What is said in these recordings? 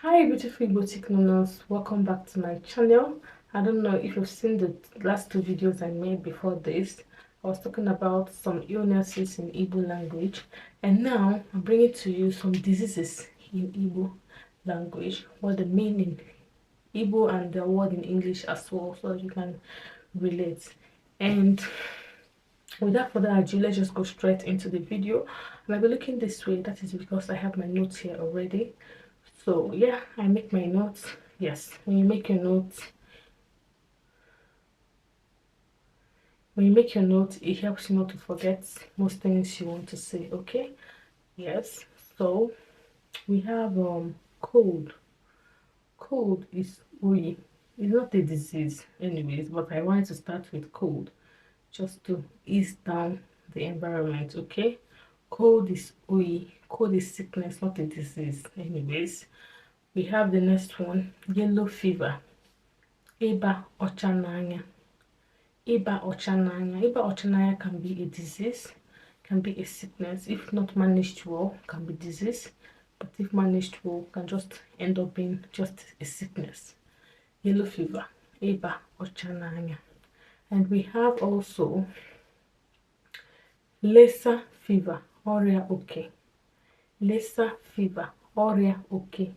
Hi beautiful igboticnonos, welcome back to my channel. I don't know if you've seen the last two videos I made before this. I was talking about some illnesses in Igbo language, and now I'm bringing to you some diseases in Igbo language, what they mean in Igbo and the word in English as well, so you can relate. And without further ado, let's just go straight into the video. I might be looking this way, that is because I have my notes here already. So yeah, I make my notes. Yes, when you make your notes, it helps you not to forget most things you want to say. Okay, yes. So we have cold. Cold is oyi. It's not a disease anyways, but I wanted to start with cold just to ease down the environment. Okay, cold is oyi. Cold is sickness, not a disease anyways. We have the next one, yellow fever. Ịba ọcha n'anya. Ịba ọcha n'anya. Ịba ọcha n'anya can be a disease, can be a sickness. If not managed well, can be disease, but if managed well, can just end up being just a sickness. Yellow fever, ịba ọcha n'anya. And we have also Lassa fever, ọrịa oke. Lassa fever, ọrịa oke.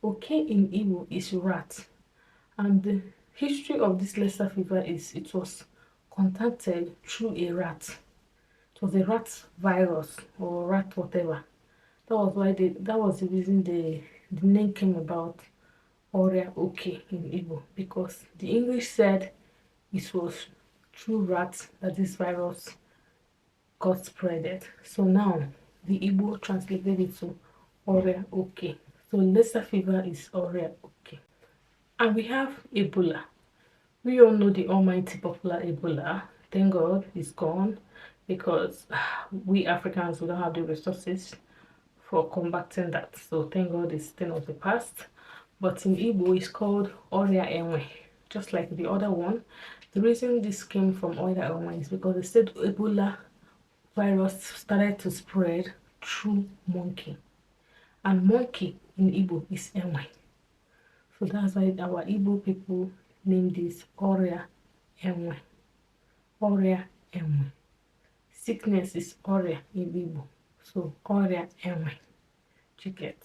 Oke in Igbo is rat. And the history of this Lassa fever is it was contacted through a rat. It was a rat virus or rat whatever. That was the reason the name came about, Oria Oke in Igbo, because the English said it was through rats that this virus got spreaded. So now the Igbo translated it to Oria Oke. So Lassa fever is Oria Oke. And we have Ebola. We all know the almighty popular Ebola. Thank God it's gone, because we Africans, we don't have the resources for combating that. So thank God it's thing of the past. But in Igbo, it's called Oria Enwe, just like the other one. The reason this came from Oria Enwe is because they said Ebola virus started to spread through monkey. And monkey in Igbo is Enwe. So that's why our Igbo people name this Oria Enwe. Oria Enwe. Sickness is Oria in Igbo. So Oria Enwe. You get.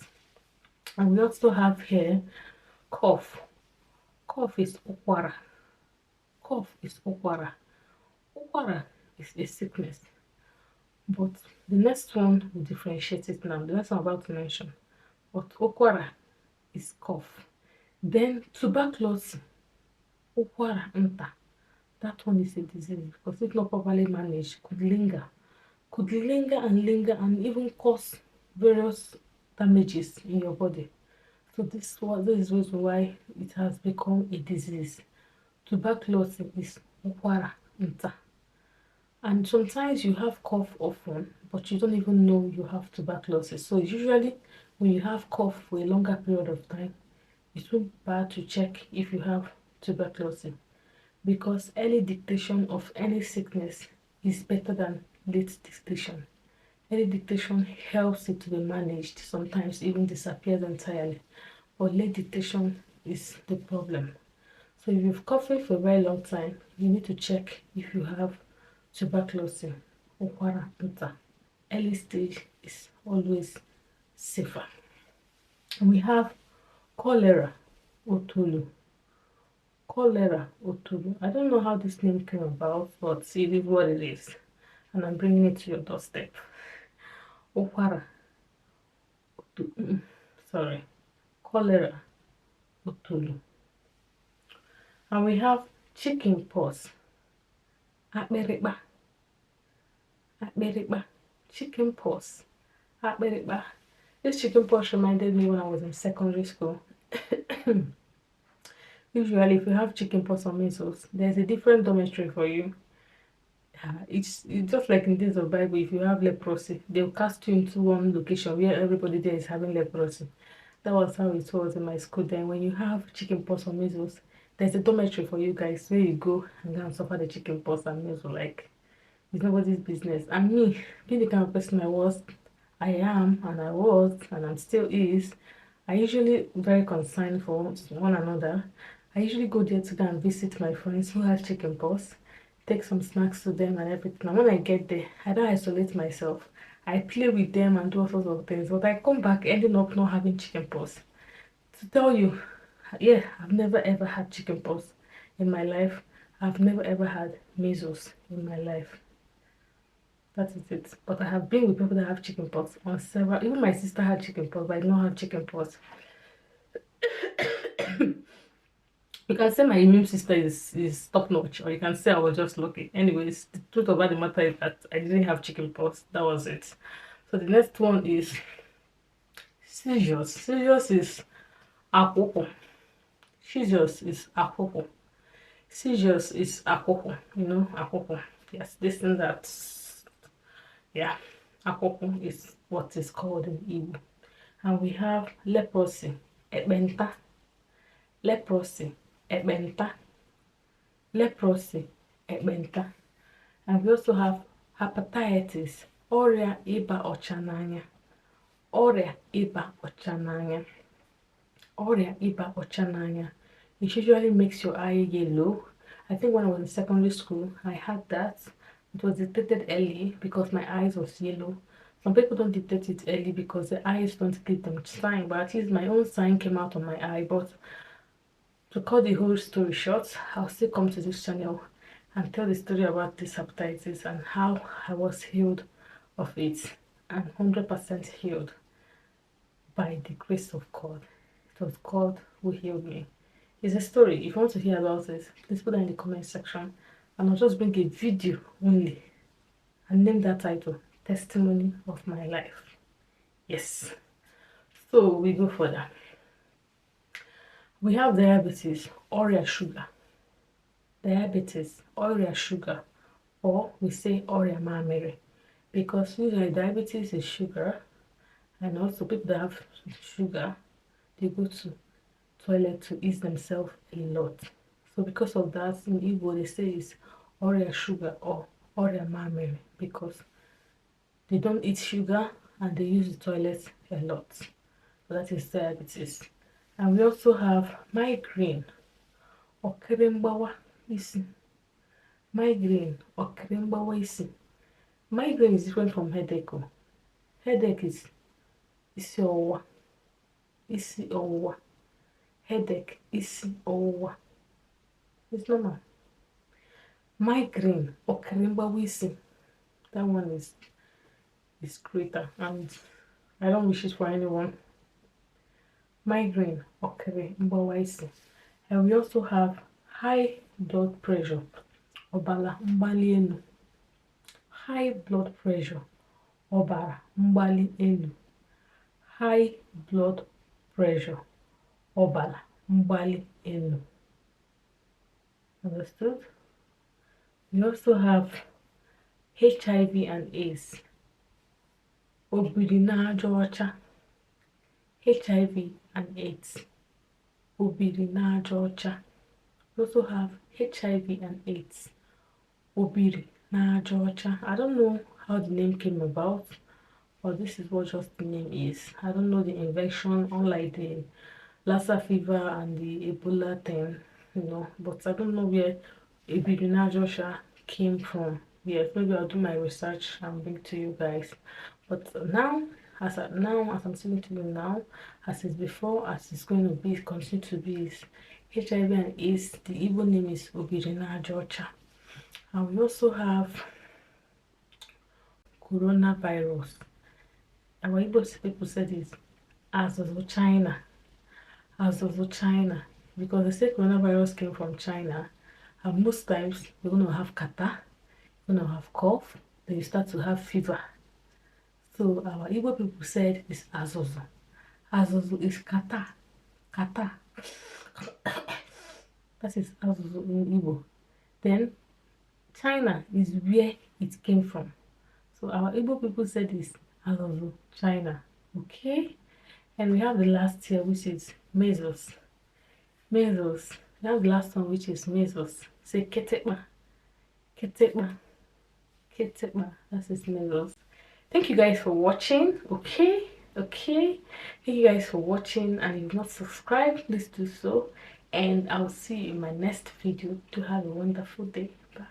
And we also have here cough. Cough is Okwara. Cough is Okwara. Okwara is a sickness. But the next one will differentiate it now. The next one I'm about to mention. But Okwara is cough. Then tuberculosis, Okwara nta. That one is a disease because if not properly managed, could linger and even cause various damages in your body. So this is why it has become a disease. Tuberculosis is Okwara nta. And sometimes you have cough often, but you don't even know you have tuberculosis. So usually when you have cough for a longer period of time, it's too bad to check if you have tuberculosis, because early detection of any sickness is better than late detection. Early detection helps it to be managed, sometimes even disappears entirely, but late detection is the problem. So if you've coughed for a very long time, you need to check if you have tuberculosis. Okwara nta. Early stage is always safer. And we have cholera otulu. Cholera otulu. I don't know how this name came about, but it is what it is, and I'm bringing it to your doorstep. Okwara otulu. Sorry, cholera otulu. And we have chicken pox. Akperikpa. Akperikpa. Chicken pox. Akperikpa. This chicken pox reminded me when I was in secondary school. Usually, if you have chicken pox or measles, there's a different dormitory for you. It's just like in days of Bible. If you have leprosy, they'll cast you into one location where everybody there is having leprosy. That was how it was in my school then. When you have chicken pox or measles, there's a dormitory for you guys where you go and go and suffer the chicken pox and measles. Like, it's nobody's business. And me, being the kind of person I am, and I was, and I'm still is, I usually very concerned for one another. I usually go there to go and visit my friends who have chicken pox, take some snacks to them and everything. And when I get there, I don't isolate myself. I play with them and do all sorts of things, but I come back ending up not having chicken pox. To tell you, yeah, I've never ever had chicken pox in my life. I've never ever had measles in my life. That is it. But I have been with people that have chicken pox on several. Even my sister had chicken pox, but I don't have chicken pox. You can say my immune system is top notch, or you can say I was just lucky. Anyways, the truth about the matter is that I didn't have chicken pox. That was it. So the next one is seizures. Seizures is akoko. Seizures is akoko. Seizures is akoko. You know, akoko. Yes, this thing that, yeah, akoko is what is called in Igbo. And we have leprosy, ekbenta. Leprosy, ekbenta. Leprosy, ekbenta. And we also have hepatitis, ọrịa ịba ọcha n'anya. Ọrịa ịba ọcha n'anya. Ọrịa ịba ọcha n'anya. It usually makes your eye yellow. I think when I was in secondary school, I had that. It was detected early because my eyes was yellow. Some people don't detect it early because their eyes don't give them sign, but at least my own sign came out on my eye. But to cut the whole story short, I'll still come to this channel and tell the story about this hepatitis and how I was healed of it, and 100% healed by the grace of God. It was God who healed me. It's a story. If you want to hear about it, please put that in the comment section, and I'll just bring a video only and name that title, Testimony of My Life. Yes. So we go further. We have diabetes, ọrịa sugar. Diabetes, ọrịa sugar, or we say ọrịa mamịrị, because usually diabetes is sugar, and also people that have sugar, they go to toilet to ease themselves a lot. So because of that, in Igbo they say it's ọrịa sugar or ọrịa mamịrị, because they don't eat sugar and they use the toilet a lot. So that is diabetes. And we also have migraine, ọkịrị mgbawa isi. Migraine, ọkịrị mgbawa isi. Migraine is different from headache. Headache is isi ọwụwa. Isi ọwụwa. Headache, isi ọwụwa. It's normal. Migraine, ọkịrị mgbawa isi. That one is greater, and I don't wish it for anyone. Migraine, ọkịrị mgbawa isi. And we also have high blood pressure, ọbara mgbali elu. High blood pressure, ọbara mgbali elu. High blood pressure, ọbara mgbali elu. Understood? We also have HIV and AIDS. Obiri n'aja ọcha. HIV and AIDS. Obiri n'aja ọcha. We also have HIV and AIDS. Obiri n'aja ọcha. I don't know how the name came about, but this is what just the name is. I don't know the invention, unlike the Lassa fever and the Ebola thing, you know, but I don't know where obiri n'aja ọcha came from. Yes, maybe I'll do my research and bring to you guys. But now, as I'm speaking to you now, as it's before, as it's going to be, continue to be, is HIV and AIDS. The Igbo name is obiri n'aja ọcha. And we also have coronavirus. Our Igbo people said this as of China. As of China. Because they say coronavirus came from China. And most times you're going to have catarrh, you're going to have cough, then you start to have fever. So our Igbo people said it's azozo. Azozo is catarrh. Catarrh. That is azozo in Igbo. Then China is where it came from. So our Igbo people said this azozo, China. Okay? And we have the last here, which is measles. Measles. We have the last one, which is measles. Say ketekba. Ketekba. Ketekba. That is measles. Thank you guys for watching. Okay? Okay, thank you guys for watching, and if you've not subscribed, please do so, and I'll see you in my next video. To have a wonderful day. Bye.